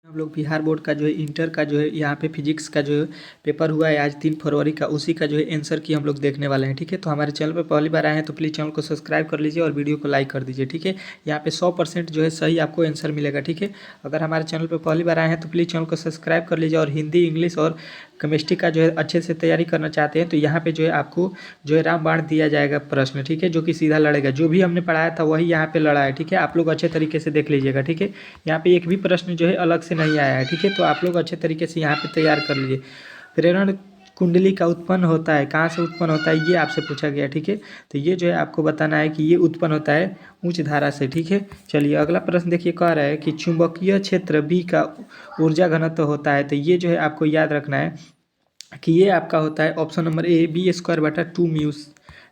हम लोग बिहार बोर्ड का जो है इंटर का जो है यहाँ पे फिजिक्स का जो है पेपर हुआ है आज 3 फरवरी का, उसी का जो है आंसर की हम लोग देखने वाले हैं। ठीक है, तो हमारे चैनल पर पहली बार आए हैं तो प्लीज़ चैनल को सब्सक्राइब कर लीजिए और वीडियो को लाइक कर दीजिए। ठीक है, यहाँ पे 100% जो है सही आपको आंसर मिलेगा। ठीक है, अगर हमारे चैनल पर पहली बार आए हैं तो प्लीज़ चैनल को सब्सक्राइब कर लीजिए और हिंदी, इंग्लिश और केमिस्ट्री का जो है अच्छे से तैयारी करना चाहते हैं तो यहाँ पे जो है आपको जो है रामबाण दिया जाएगा प्रश्न। ठीक है, जो कि सीधा लड़ेगा, जो भी हमने पढ़ाया था वही यहाँ पे लड़ा है। ठीक है, आप लोग अच्छे तरीके से देख लीजिएगा। ठीक है, यहाँ पे एक भी प्रश्न जो है अलग से नहीं आया है। ठीक है, तो आप लोग अच्छे तरीके से यहाँ पे तैयार कर लीजिए। प्रेरण कुंडली का उत्पन्न होता है, कहाँ से उत्पन्न होता है ये आपसे पूछा गया। ठीक है, तो ये जो है आपको बताना है कि ये उत्पन्न होता है उच्च धारा से। ठीक है, चलिए अगला प्रश्न देखिए, कह रहा है कि चुंबकीय क्षेत्र बी का ऊर्जा घनत्व होता है। तो ये जो है आपको याद रखना है कि ये आपका होता है ऑप्शन नंबर ए, B²/2μ।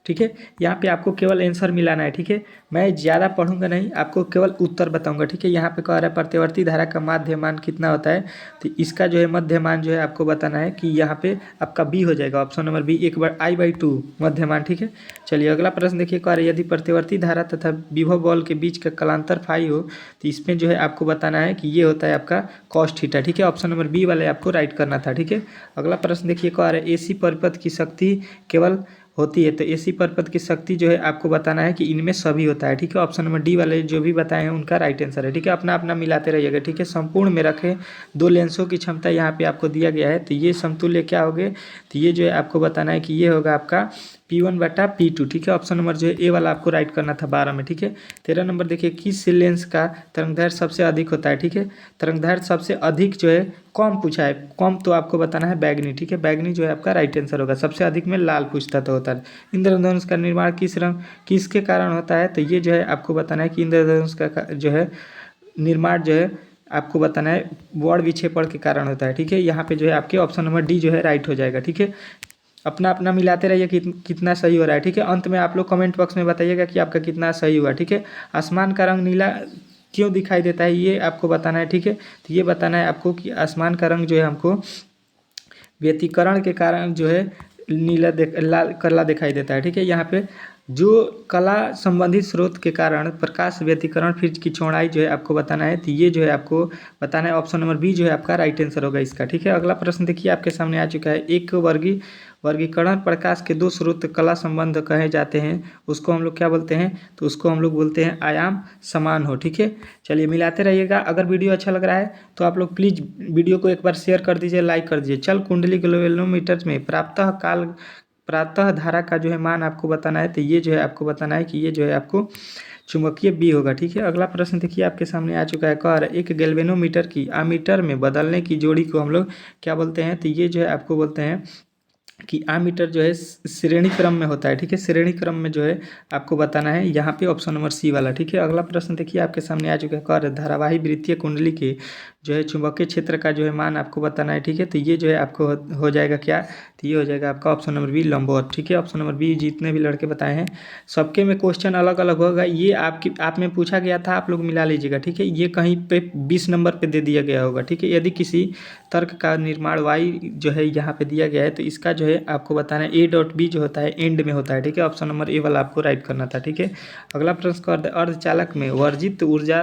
ठीक है, यहाँ पे आपको केवल आंसर मिलाना है। ठीक है, मैं ज़्यादा पढ़ूंगा नहीं, आपको केवल उत्तर बताऊंगा। ठीक है, यहाँ पे कह रहा है प्रत्यवर्ती धारा का माध्यमान कितना होता है, तो इसका जो है मध्यमान जो है आपको बताना है कि यहाँ पे आपका बी हो जाएगा, ऑप्शन नंबर बी, 1/I/2 मध्यमान। ठीक है, चलिए अगला प्रश्न देखिए, कह रहा है यदि प्रत्यवर्ती धारा तथा विभव बल के बीच का कलांतर फाई हो तो इसमें जो है आपको बताना है कि ये होता है आपका cos थीटा। ठीक है, ऑप्शन नंबर बी वाले आपको राइट करना था। ठीक है, अगला प्रश्न देखिए, कह रहा है एसी परिपथ की शक्ति केवल होती है, तो एसी परिपथ की शक्ति जो है आपको बताना है कि इनमें सभी होता है। ठीक है, ऑप्शन नंबर डी वाले जो भी बताए हैं उनका राइट आंसर है। ठीक है, अपना अपना मिलाते रहिएगा। ठीक है, संपूर्ण में रखें, दो लेंसों की क्षमता यहाँ पे आपको दिया गया है, तो ये समतुल्य क्या हो गए, तो ये जो है आपको बताना है कि ये होगा आपका P1/P2। ठीक है, ऑप्शन नंबर जो है ए वाला आपको राइट करना था 12 में। ठीक है, 13 नंबर देखिए, किस लेंस का तरंगदैर्घ्य सबसे अधिक होता है। ठीक है, तरंगदैर्घ्य सबसे अधिक जो है कम पूछा है, कम तो आपको बताना है बैगनी। ठीक है, बैगनी जो है आपका राइट आंसर होगा, सबसे अधिक में लाल पूछता तो होता है। इंद्रधनुष का निर्माण किस रंग किसके कारण होता है, तो ये जो है आपको बताना है कि इंद्रधनुष का जो है निर्माण जो है आपको बताना है वर्ण विक्षेपण के कारण होता है। ठीक है, यहाँ पे जो है आपके ऑप्शन नंबर डी जो है राइट हो जाएगा। ठीक है, अपना अपना मिलाते रहिए कितना सही हो रहा है। ठीक है, अंत में आप लोग कमेंट बॉक्स में बताइएगा कि आपका कितना सही हुआ। ठीक है, आसमान का रंग नीला क्यों दिखाई देता है ये आपको बताना है। ठीक है, तो ये बताना है आपको कि आसमान का रंग जो है हमको व्यतिकरण के कारण जो है लाल काला दिखाई देता है। ठीक है, यहाँ पे जो कला संबंधित स्रोत के कारण प्रकाश व्यतिकरण फिर की चौड़ाई जो है आपको बताना है, तो ये जो है आपको बताना है ऑप्शन नंबर बी जो है आपका राइट आंसर होगा इसका। ठीक है, अगला प्रश्न देखिए आपके सामने आ चुका है, एक वर्गीकरण प्रकाश के दो स्रोत कला संबंध कहे जाते हैं, उसको हम लोग क्या बोलते हैं, तो उसको हम लोग बोलते हैं आयाम समान हो। ठीक है, चलिए मिलाते रहिएगा। अगर वीडियो अच्छा लग रहा है तो आप लोग प्लीज़ वीडियो को एक बार शेयर कर दीजिए, लाइक कर दीजिए। चल कुंडली गैल्वेनोमीटर में प्रातः धारा का जो है मान आपको बताना है, तो ये जो है आपको बताना है कि ये जो है आपको चुंबकीय बी होगा। ठीक है, अगला प्रश्न देखिए आपके सामने आ चुका है, कह रहा है एक गैल्वेनोमीटर की आमीटर में बदलने की जोड़ी को हम लोग क्या बोलते हैं, तो ये जो है आपको बोलते हैं कि आमीटर जो है श्रेणी क्रम में होता है। ठीक है, श्रेणी क्रम में जो है आपको बताना है यहाँ पे ऑप्शन नंबर सी वाला। ठीक है, अगला प्रश्न देखिए आपके सामने आ चुका है, कह रहा है धारावाही वृत्तीय कुंडली के जो है चुंबकीय क्षेत्र का जो है मान आपको बताना है। ठीक है, तो ये जो है आपको हो जाएगा क्या, तो ये हो जाएगा आपका ऑप्शन नंबर बी लंबवत। ठीक है, ऑप्शन नंबर बी जितने भी लड़के बताए हैं सबके में क्वेश्चन अलग अलग होगा, ये आप में पूछा गया था, आप लोग मिला लीजिएगा। ठीक है, ये कहीं पे 20 नंबर पे दे दिया गया होगा। ठीक है, यदि किसी तर्क का निर्माण वाई जो है यहाँ पे दिया गया है तो इसका जो है आपको बताना है A.B जो होता है एंड में होता है। ठीक है, ऑप्शन नंबर ए वाला आपको राइट करना था। ठीक है, अगला प्रश्न अर्धचालक में वर्जित ऊर्जा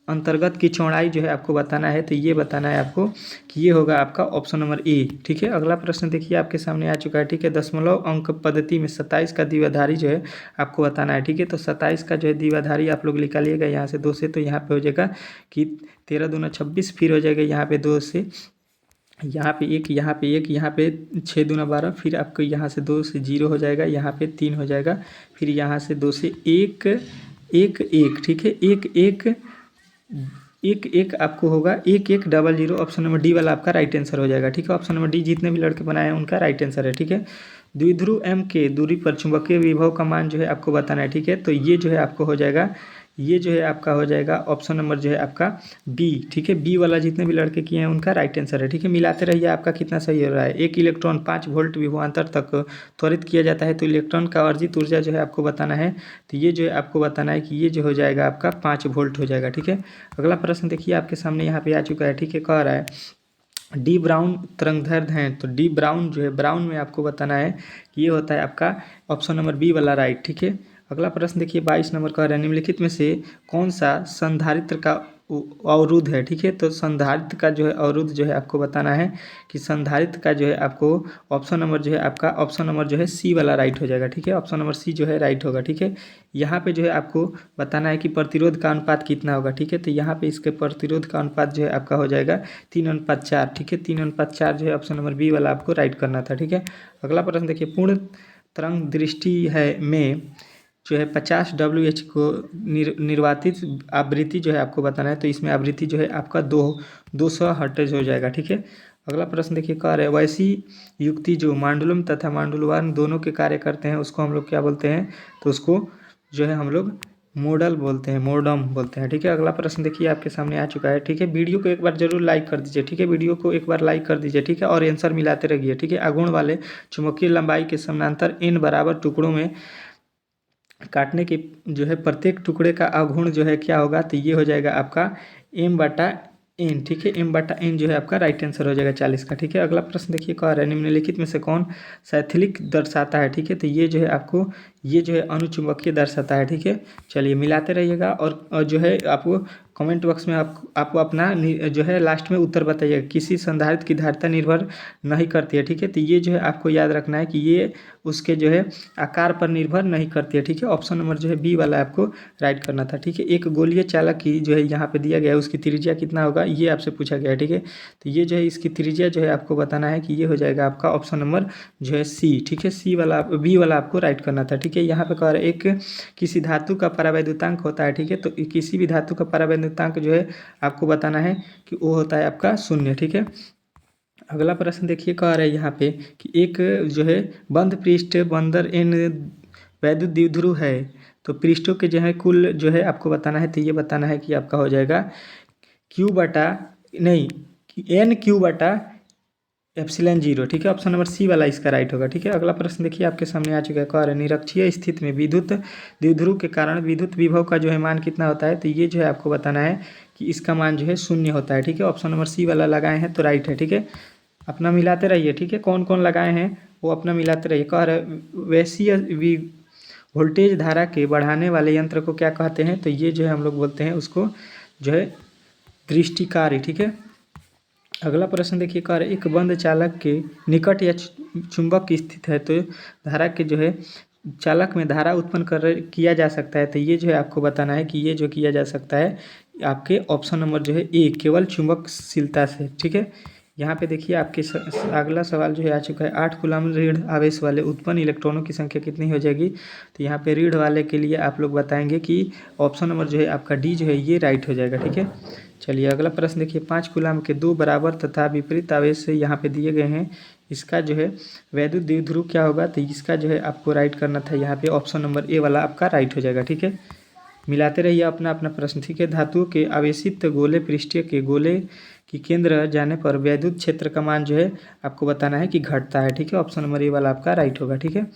अंतर्गत की चौड़ाई जो है आपको बताना है, तो ये बताना है आपको कि ये होगा आपका ऑप्शन नंबर ए। ठीक है, अगला प्रश्न देखिए आपके सामने आ चुका है। ठीक है, दशमलव अंक पद्धति में 27 का द्विआधारी जो है आपको बताना है। ठीक है, तो 27 का जो है द्विआधारी आप लोग निकालिएगा यहाँ से 2 से, तो यहाँ पे हो जाएगा कि 13 दूना 26, फिर हो जाएगा यहाँ पे 2 से यहाँ पे 1, यहाँ पे 1, यहाँ पे 6 दूना 12, फिर आपको यहाँ से 2 से 0 हो जाएगा, यहाँ पे 3 हो जाएगा, फिर यहाँ से 2 से 1 1 1। ठीक है, 1 1 1 1 आपको होगा 1 1 00, ऑप्शन नंबर डी वाला आपका राइट आंसर हो जाएगा। ठीक है, ऑप्शन नंबर डी जितने भी लड़के बनाए हैं उनका राइट आंसर है। ठीक है, द्विध्रुव एम के दूरी पर चुंबकीय विभव का मान जो है आपको बताना है। ठीक है, तो ये जो है आपको हो जाएगा, ये जो है आपका हो जाएगा ऑप्शन नंबर जो है आपका बी। ठीक है, बी वाला जितने भी लड़के किए हैं उनका राइट आंसर है। ठीक है, मिलाते रहिए आपका कितना सही हो रहा है। एक इलेक्ट्रॉन 5 वोल्ट विभवांतर तक त्वरित किया जाता है, तो इलेक्ट्रॉन का अर्जित ऊर्जा जो है आपको बताना है, तो ये जो है आपको बताना है कि ये जो हो जाएगा आपका 5 वोल्ट हो जाएगा। ठीक है, अगला प्रश्न देखिए आपके सामने यहाँ पे आ चुका है। ठीक है, कह रहा है डी ब्राउन तरंगदैर्घ्य हैं, तो डी ब्राउन जो है ब्राउन में आपको बताना है कि ये होता है आपका ऑप्शन नंबर बी वाला राइट। ठीक है, अगला प्रश्न देखिए 22 नंबर कह रहा है निम्नलिखित में से कौन सा संधारित्र का अवरुद्ध है, ठीक है। तो संधारित्र का जो है अवरुद्ध जो है आपको बताना है कि संधारित्र का जो है आपको ऑप्शन नंबर जो है आपका ऑप्शन नंबर जो है सी वाला राइट हो जाएगा, ठीक है। ऑप्शन नंबर सी जो है राइट होगा, ठीक है। यहाँ पे जो है आपको बताना है कि प्रतिरोध का अनुपात कितना होगा, ठीक है। तो यहाँ पे इसके प्रतिरोध का अनुपात जो है आपका हो जाएगा 3:4, ठीक है। 3:4 जो है ऑप्शन नंबर बी वाला आपको राइट करना था, ठीक है। अगला प्रश्न देखिए, पूर्ण तरंग दृष्टि है में जो है 50 WH को निर्वातित आवृत्ति जो है आपको बताना है। तो इसमें आवृत्ति जो है आपका 200 हर्ट्ज हो जाएगा, ठीक है। अगला प्रश्न देखिए, कह रहे वैसी युक्ति जो मांडुलम तथा मांडुलवान दोनों के कार्य करते हैं उसको हम लोग क्या बोलते हैं? तो उसको जो है हम लोग मॉडल बोलते हैं, मोडम बोलते हैं, ठीक है। अगला प्रश्न देखिए आपके सामने आ चुका है, ठीक है। वीडियो को एक बार जरूर लाइक कर दीजिए, ठीक है। वीडियो को एक बार लाइक कर दीजिए, ठीक है, और आंसर मिलाते रहिए, ठीक है। आघूर्ण वाले चुंबकीय लंबाई के समानांतर n बराबर टुकड़ों में काटने के जो है प्रत्येक टुकड़े का आघूर्ण जो है क्या होगा? तो ये हो जाएगा आपका m/n, ठीक है। m/n जो है आपका राइट आंसर हो जाएगा 40 का, ठीक है। अगला प्रश्न देखिए, कह रहा है निम्नलिखित में से कौन शैथिलिक दर्शाता है, ठीक है। तो ये जो है आपको ये जो है अनुचुंबकीय दर्शाता है, ठीक है। चलिए मिलाते रहिएगा और जो है आपको कमेंट बॉक्स में आपको अपना जो है लास्ट में उत्तर बताइएगा। किसी संधारित्र की धारिता निर्भर नहीं करती है, ठीक है। तो ये जो है आपको याद रखना है कि ये उसके जो है आकार पर निर्भर नहीं करती है, ठीक है। ऑप्शन नंबर जो है बी वाला आपको राइट करना था, ठीक है। एक गोलीय चालक की जो है यहाँ पे दिया गया है उसकी त्रिज्या कितना होगा ये आपसे पूछा गया है, ठीक है। तो ये जो है इसकी त्रिज्या जो है आपको बताना है कि ये हो जाएगा आपका ऑप्शन नंबर जो है सी, ठीक है। बी वाला आपको राइट करना था, ठीक है। यहाँ पे कह रहा है एक किसी धातु का परावैद्युतांक होता है, ठीक है। तो किसी भी धातु का परावैद्युतांक जो है आपको बताना है कि वो होता है आपका 0, ठीक है। अगला प्रश्न देखिए, कह रहा है यहाँ पे कि एक जो है बंद पृष्ठ बंदर n वैद्युत द्विध्रुव है, तो पृष्ठों के जो है कुल जो है आपको बताना है। तो ये बताना है कि आपका हो जाएगा n/0, ठीक है। ऑप्शन नंबर सी वाला इसका राइट होगा, ठीक है। अगला प्रश्न देखिए आपके सामने आ चुका है, कह रहा है निरक्षीय स्थिति में विद्युत द्विध्रुव के कारण विद्युत विभव का जो है मान कितना होता है? तो ये जो है आपको बताना है कि इसका मान जो है 0 होता है, ठीक है। ऑप्शन नंबर सी वाला लगाए हैं तो राइट है, ठीक है। अपना मिलाते रहिए, ठीक है। कौन कौन लगाए हैं वो अपना मिलाते रहिए। कह रहे वैसीय वोल्टेज धारा के बढ़ाने वाले यंत्र को क्या कहते हैं? तो ये जो है हम लोग बोलते हैं उसको जो है दृष्टिकारी, ठीक है। अगला प्रश्न देखिए, कह रहे एक बंद चालक के निकट या चुंबक स्थित है तो धारा के जो है चालक में धारा उत्पन्न किया जा सकता है। तो ये जो है आपको बताना है कि ये जो किया जा सकता है आपके ऑप्शन नंबर जो है ए, केवल चुंबकशीलता से, ठीक है। यहाँ पे देखिए आपके अगला सवाल जो है आ चुका है, 8 कूलम्ब ऋण आवेश वाले उत्पन्न इलेक्ट्रॉनों की संख्या कितनी हो जाएगी? तो यहाँ पे ऋण वाले के लिए आप लोग बताएंगे कि ऑप्शन नंबर जो है आपका डी जो है ये राइट हो जाएगा, ठीक है। चलिए अगला प्रश्न देखिए, 5 कूलम्ब के 2 बराबर तथा विपरीत आवेश से यहाँ पे दिए गए हैं, इसका जो है वैद्युत द्विध्रुव क्या होगा? तो इसका जो है आपको राइट करना था, यहाँ पे ऑप्शन नंबर ए वाला आपका राइट हो जाएगा, ठीक है। मिलाते रहिए अपना अपना प्रश्न, ठीक है। धातुओं के आवेशित गोले पृष्ठीय के गोले की केंद्र जाने पर वैद्युत क्षेत्र का मान जो है आपको बताना है कि घटता है, ठीक है। ऑप्शन नंबर ए वाला आपका राइट होगा, ठीक है।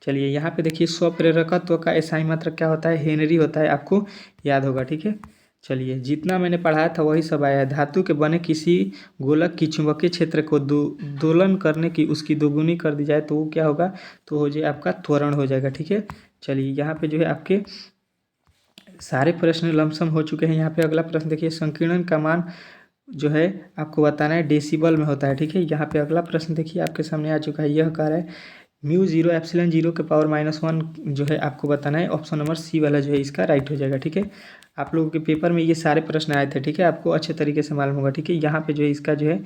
चलिए यहाँ पे देखिए स्वप्रेरकत्व का एसआई मात्रक क्या होता है? हेनरी होता है, आपको याद होगा, ठीक है। चलिए जितना मैंने पढ़ाया था वही सब आया है। धातु के बने किसी गोलक की चुंबकीय क्षेत्र को दोलन करने की उसकी दोगुनी कर दी जाए तो वो क्या होगा? तो हो जाए आपका त्वरण हो जाएगा, ठीक है। चलिए यहाँ पे जो है आपके सारे प्रश्न लमसम हो चुके हैं। यहाँ पे अगला प्रश्न देखिए, संकीर्णन का मान जो है आपको बताना है डेसिबल में होता है, ठीक है। यहाँ पे अगला प्रश्न देखिए आपके सामने आ चुका है, यह कह रहा है μ0 एप्सिलॉन 0 के पावर -1 जो है आपको बताना है। ऑप्शन नंबर सी वाला जो है इसका राइट हो जाएगा, ठीक है। आप लोगों के पेपर में ये सारे प्रश्न आए थे, ठीक है, आपको अच्छे तरीके से मालूम होगा, ठीक है। यहाँ पे जो है इसका जो है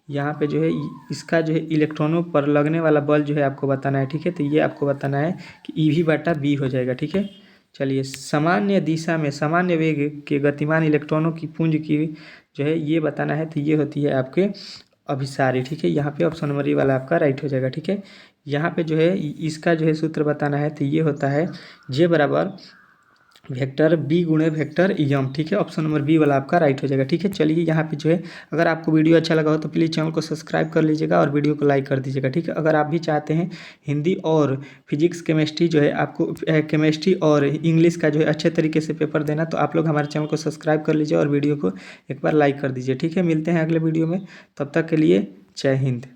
यहाँ पे जो है इसका जो है इलेक्ट्रॉनों पर लगने वाला बल जो है आपको बताना है, ठीक है। तो ये आपको बताना है कि EV/B हो जाएगा, ठीक है। चलिए सामान्य दिशा में सामान्य वेग के गतिमान इलेक्ट्रॉनों की पुंज की जो है ये बताना है। तो ये होती है आपके अभिसारी, ठीक है। यहाँ पे ऑप्शन नंबर ए वाला आपका राइट हो जाएगा, ठीक है। यहाँ पे जो है इसका जो है सूत्र बताना है। तो ये होता है जे बराबर वेक्टर बी गुणे वेक्टर एम, ठीक है। ऑप्शन नंबर बी वाला आपका राइट हो जाएगा, ठीक है। चलिए यहाँ पे जो है अगर आपको वीडियो अच्छा लगा हो तो प्लीज़ चैनल को सब्सक्राइब कर लीजिएगा और वीडियो को लाइक कर दीजिएगा, ठीक है। अगर आप भी चाहते हैं हिंदी और फिजिक्स केमिस्ट्री जो है आपको केमिस्ट्री और इंग्लिश का जो है अच्छे तरीके से पेपर देना, तो आप लोग हमारे चैनल को सब्सक्राइब कर लीजिए और वीडियो को एक बार लाइक कर दीजिए, ठीक है। मिलते हैं अगले वीडियो में, तब तक के लिए जय हिंद।